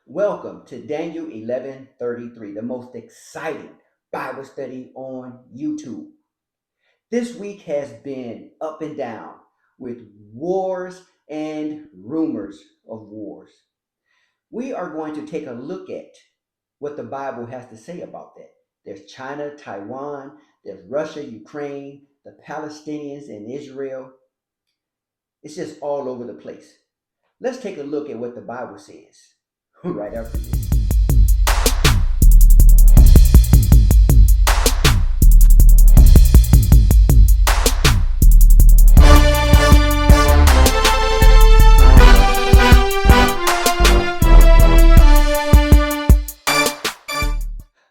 Welcome to Daniel 11:33, the most exciting Bible study on YouTube. This week has been up and down with wars and rumors of wars. We are going to take a look at what the Bible has to say about that. There's China, Taiwan, there's Russia, Ukraine, the Palestinians, and Israel. It's just all over the place. Let's take a look at what the Bible says right after this.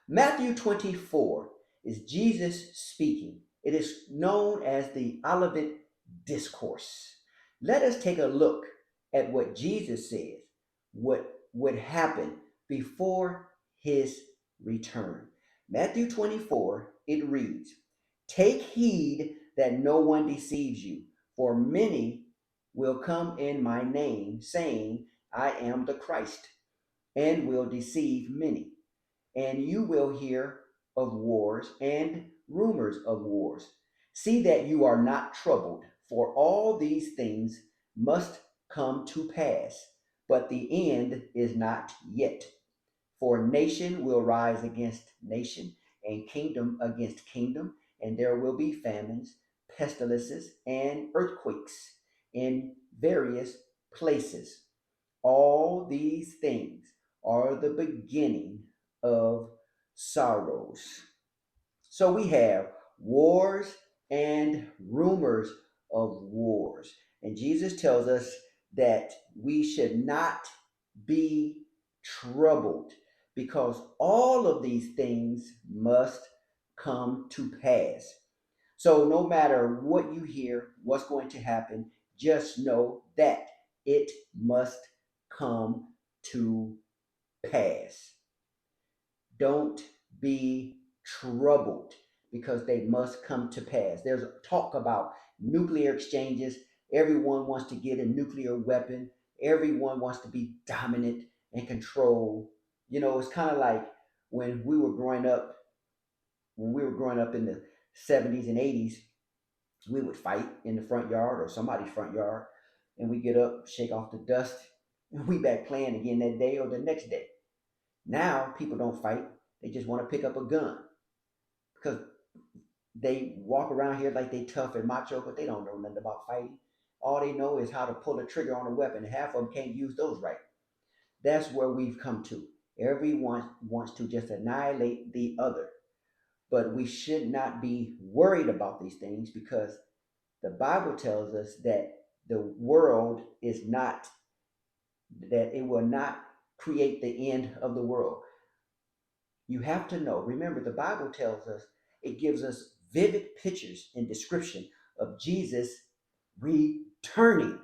Matthew 24 is Jesus speaking. It is known as the Olivet Discourse. Let us take a look at what Jesus says, what would happen before his return. Matthew 24, it reads, "Take heed that no one deceives you, for many will come in my name, saying, I am the Christ, and will deceive many. And you will hear of wars and rumors of wars. See that you are not troubled, for all these things must come to pass, but the end is not yet. For nation will rise against nation, and kingdom against kingdom, and there will be famines, pestilences, and earthquakes in various places. All these things are the beginning of sorrows." So we have wars and rumors of wars. And Jesus tells us that we should not be troubled because all of these things must come to pass. So no matter what you hear, what's going to happen, just know that it must come to pass. Don't be troubled because they must come to pass. There's talk about nuclear exchanges. Everyone wants to get a nuclear weapon. Everyone wants to be dominant and control. It's kind of like when we were growing up, in the 70s and 80s, we would fight in the front yard or somebody's front yard, and we get up, shake off the dust, and we back playing again that day or the next day. Now people don't fight; they just want to pick up a gun because they walk around here like they tough and macho, but they don't know nothing about fighting. All they know is how to pull a trigger on a weapon. Half of them can't use those right. That's where we've come to. Everyone wants to just annihilate the other, but we should not be worried about these things because the Bible tells us that the world is not, that it will not create the end of the world. You have to know, remember, the Bible tells us, it gives us vivid pictures and description of Jesus returning.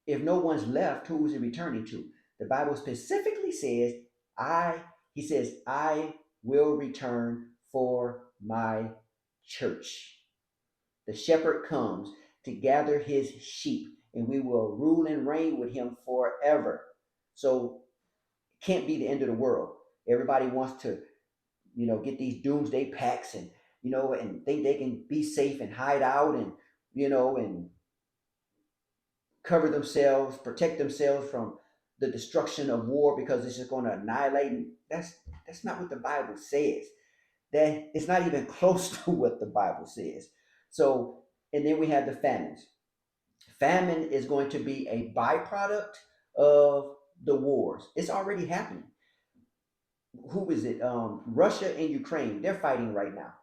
If no one's left, who is he returning to? The Bible specifically says, I will return for my church. The shepherd comes to gather his sheep, and we will rule and reign with him forever. So it can't be the end of the world. Everybody wants to, get these doomsday packs and, and think they can be safe and hide out and, and cover themselves, protect themselves from the destruction of war because it's just going to annihilate. And that's not what the Bible says. That it's not even close to what the Bible says. So, and then we have the famines. Famine is going to be a byproduct of the wars. It's already happening. Who is it? Russia and Ukraine. They're fighting right now,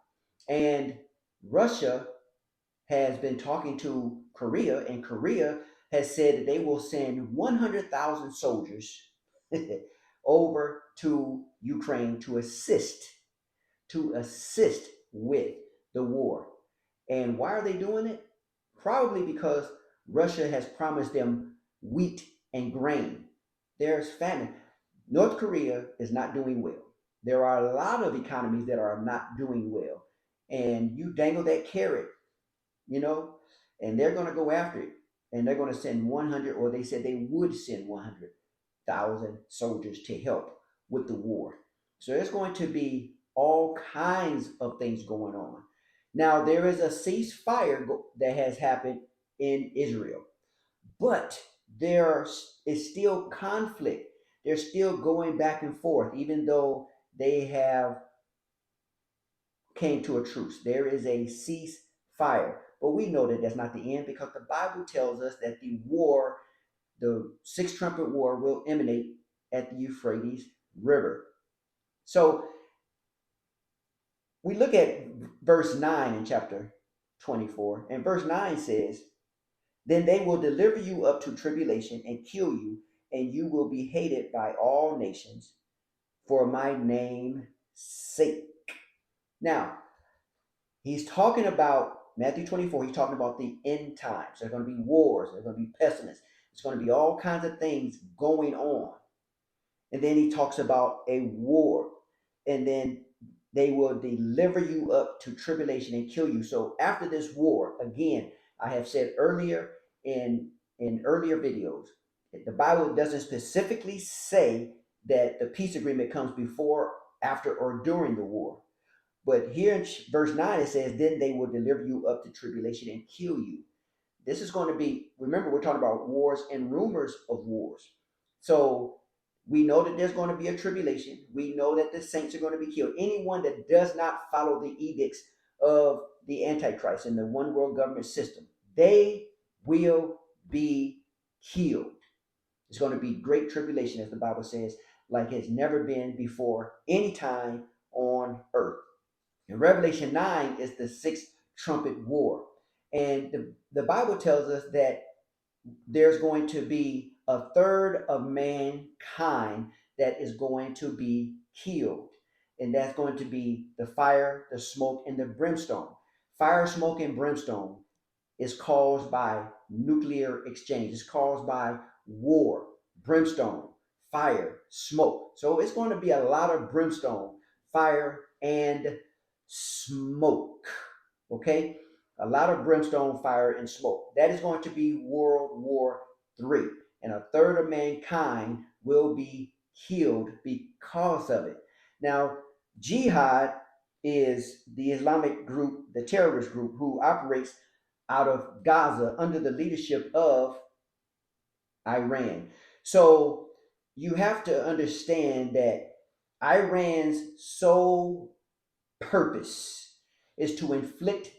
and Russia has been talking to Korea, and Korea has said that they will send 100,000 soldiers over to Ukraine to assist with the war. And why are they doing it? Probably because Russia has promised them wheat and grain. There's famine. North Korea is not doing well. There are a lot of economies that are not doing well. And you dangle that carrot, you know, and they're going to go after it. And they're going to send 100, or they said they would send 100. 100,000 soldiers to help with the war. So there's going to be all kinds of things going on. Now, there is a ceasefire that has happened in Israel, but there is still conflict. They're still going back and forth, even though they have came to a truce. There is a ceasefire. But we know that that's not the end, because the Bible tells us that the war, the sixth trumpet war, will emanate at the Euphrates River. So we look at verse 9 in chapter 24, and verse 9 says, "Then they will deliver you up to tribulation and kill you, and you will be hated by all nations for my name's sake." Now, he's talking about Matthew 24, he's talking about the end times. There's going to be wars, there's going to be pestilence, there's going to be all kinds of things going on. And then he talks about a war, and then they will deliver you up to tribulation and kill you. So after this war, again, I have said earlier in earlier videos, the Bible doesn't specifically say that the peace agreement comes before, after, or during the war. But here in verse 9, it says, "Then they will deliver you up to tribulation and kill you." This is going to be, remember, we're talking about wars and rumors of wars. So we know that there's going to be a tribulation. We know that the saints are going to be killed. Anyone that does not follow the edicts of the Antichrist and the one world government system, they will be killed. It's going to be great tribulation, as the Bible says, like it's never been before any time on earth. And Revelation 9 is the sixth trumpet war. And the Bible tells us that there's going to be a third of mankind that is going to be killed. And that's going to be the fire, the smoke, and the brimstone. Fire, smoke, and brimstone is caused by nuclear exchange. It's caused by war, brimstone, fire, smoke. So it's going to be a lot of brimstone, fire, and smoke. Okay? A lot of brimstone, fire, and smoke. That is going to be World War III. And a third of mankind will be killed because of it. Now, jihad is the Islamic group, the terrorist group, who operates out of Gaza under the leadership of Iran. So you have to understand that Iran's sole purpose is to inflict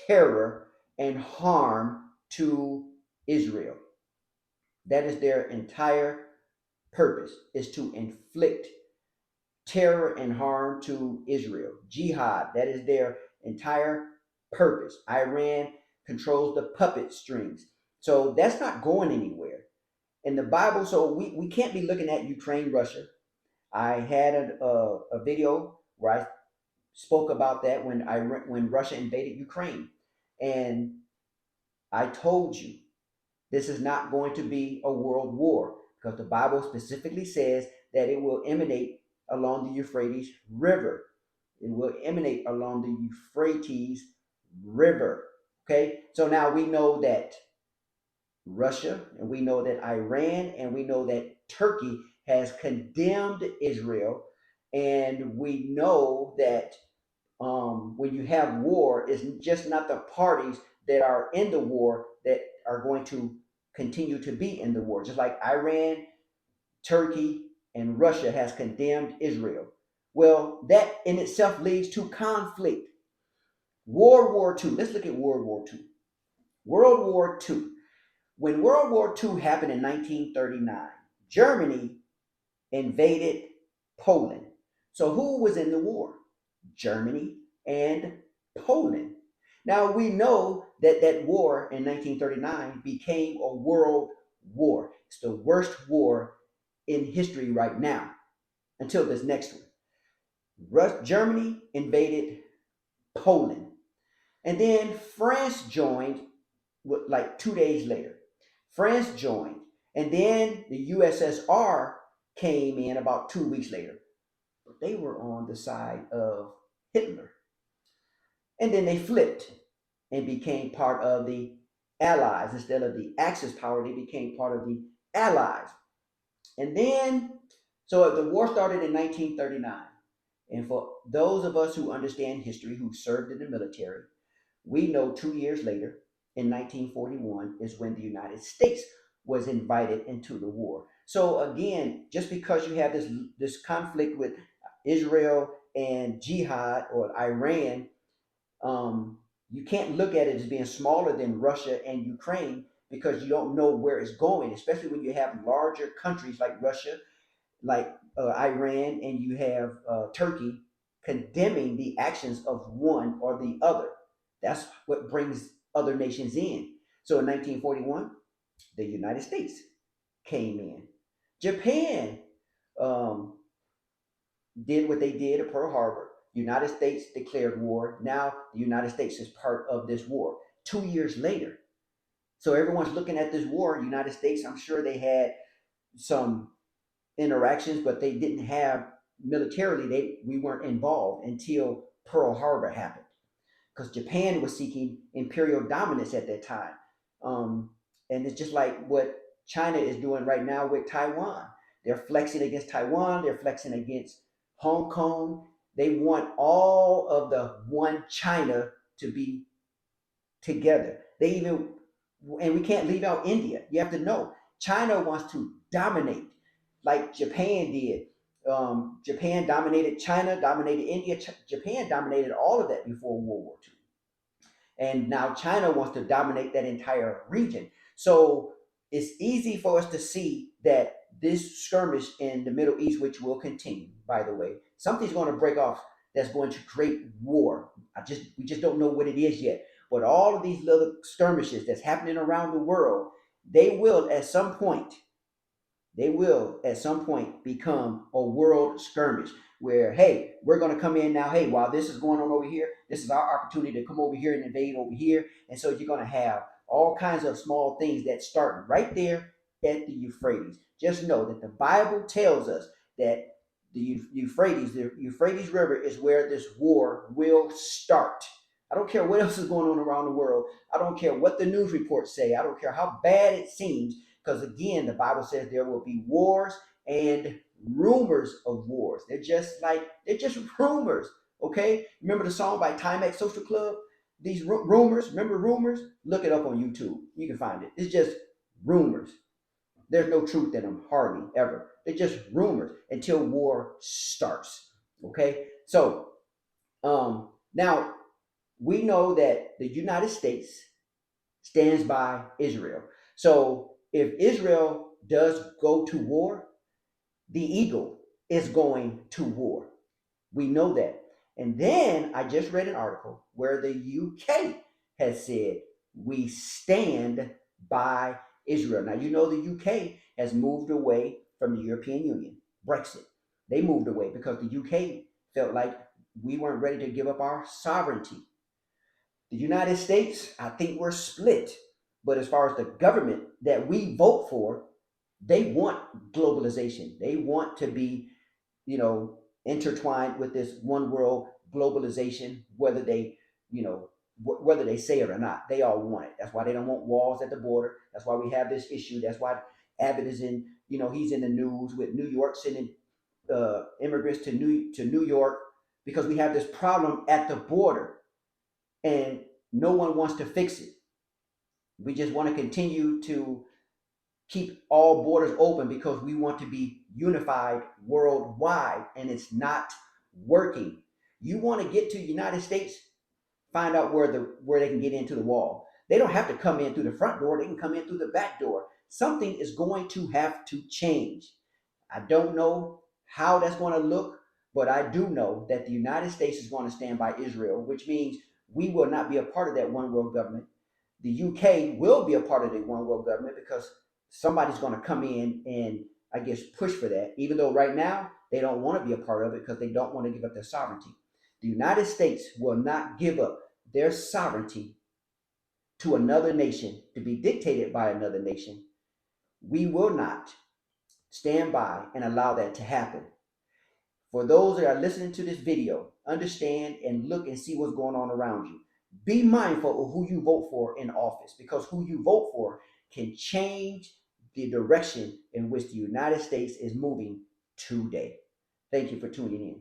terror and harm to Israel. That is their entire purpose, is to inflict terror and harm to Israel. Jihad, that is their entire purpose. Iran controls the puppet strings. So that's not going anywhere. In the Bible, so we can't be looking at Ukraine, Russia. I had a video where I spoke about that when Russia invaded Ukraine. And I told you this is not going to be a world war, because the Bible specifically says that it will emanate along the Euphrates River. It will emanate along the Euphrates River. Okay, so now we know that Russia, and we know that Iran, and we know that Turkey has condemned Israel, and we know that when you have war, it's just not the parties that are in the war that are going to continue to be in the war. Just like Iran, Turkey, and Russia has condemned Israel. Well, that in itself leads to conflict. World War II. Let's look at World War II. World War II. When World War II happened in 1939, Germany invaded Poland. So who was in the war? Germany and Poland. Now we know that that war in 1939 became a world war. It's the worst war in history right now until this next one. Germany invaded Poland. And then France joined like 2 days later. France joined. And then the USSR came in about 2 weeks later. But they were on the side of Hitler. And then they flipped and became part of the Allies. Instead of the Axis power, they became part of the Allies. And then, so the war started in 1939. And for those of us who understand history, who served in the military, we know 2 years later, in 1941, is when the United States was invited into the war. So again, just because you have this conflict with Israel and Jihad or Iran, you can't look at it as being smaller than Russia and Ukraine because you don't know where it's going, especially when you have larger countries like Russia, like Iran, and you have Turkey condemning the actions of one or the other. That's what brings other nations in. So in 1941, the United States came in. Japan um, did what they did at Pearl Harbor. United States declared war. Now the United States is part of this war. 2 years later, so everyone's looking at this war. United States, I'm sure they had some interactions, but they didn't have militarily. We weren't involved until Pearl Harbor happened, because Japan was seeking imperial dominance at that time, and it's just like what China is doing right now with Taiwan. They're flexing against Taiwan. They're flexing against Hong Kong. They want all of the one China to be together. They even, and we can't leave out India. You have to know China wants to dominate like Japan did. Japan dominated China, dominated India. Japan dominated all of that before World War II. And now China wants to dominate that entire region. So it's easy for us to see that this skirmish in the Middle East, which will continue, by the way, something's going to break off that's going to create war. We just don't know what it is yet. But all of these little skirmishes that's happening around the world, they will at some point become a world skirmish where, hey, we're going to come in now. Hey, while this is going on over here, this is our opportunity to come over here and invade over here. And so you're going to have all kinds of small things that start right there at the Euphrates. Just know that the Bible tells us that the Euphrates River is where this war will start. I don't care what else is going on around the world. I don't care what the news reports say. I don't care how bad it seems. Because again, the Bible says there will be wars and rumors of wars. They're just rumors. Okay? Remember the song by Timex Social Club? These rumors, remember rumors? Look it up on YouTube. You can find it. It's just rumors. There's no truth in them, hardly ever. They're just rumors until war starts. Okay? So, now we know that the United States stands by Israel. So if Israel does go to war, the eagle is going to war. We know that. And then I just read an article where the UK has said, we stand by Israel. Now, you know, the UK has moved away from the European Union, Brexit. They moved away because the UK felt like we weren't ready to give up our sovereignty. The United States, I think we're split. But as far as the government that we vote for, they want globalization. They want to be, intertwined with this one world globalization, whether they, whether they say it or not. They all want it. That's why they don't want walls at the border. That's why we have this issue. That's why Abbott is in, he's in the news with New York sending immigrants to New York, because we have this problem at the border and no one wants to fix it. We just want to continue to keep all borders open because we want to be unified worldwide, and it's not working. You want to get to the United States, find out where they can get into the wall. They don't have to come in through the front door, they can come in through the back door. Something is going to have to change. I don't know how that's going to look, but I do know that the United States is going to stand by Israel, which means we will not be a part of that one world government. The UK will be a part of the one world government because somebody's going to come in and, I guess, push for that, even though right now they don't want to be a part of it because they don't want to give up their sovereignty. The United States will not give up their sovereignty to another nation to be dictated by another nation. We will not stand by and allow that to happen. For those that are listening to this video, understand and look and see what's going on around you. Be mindful of who you vote for in office, because who you vote for can change the direction in which the United States is moving today. Thank you for tuning in.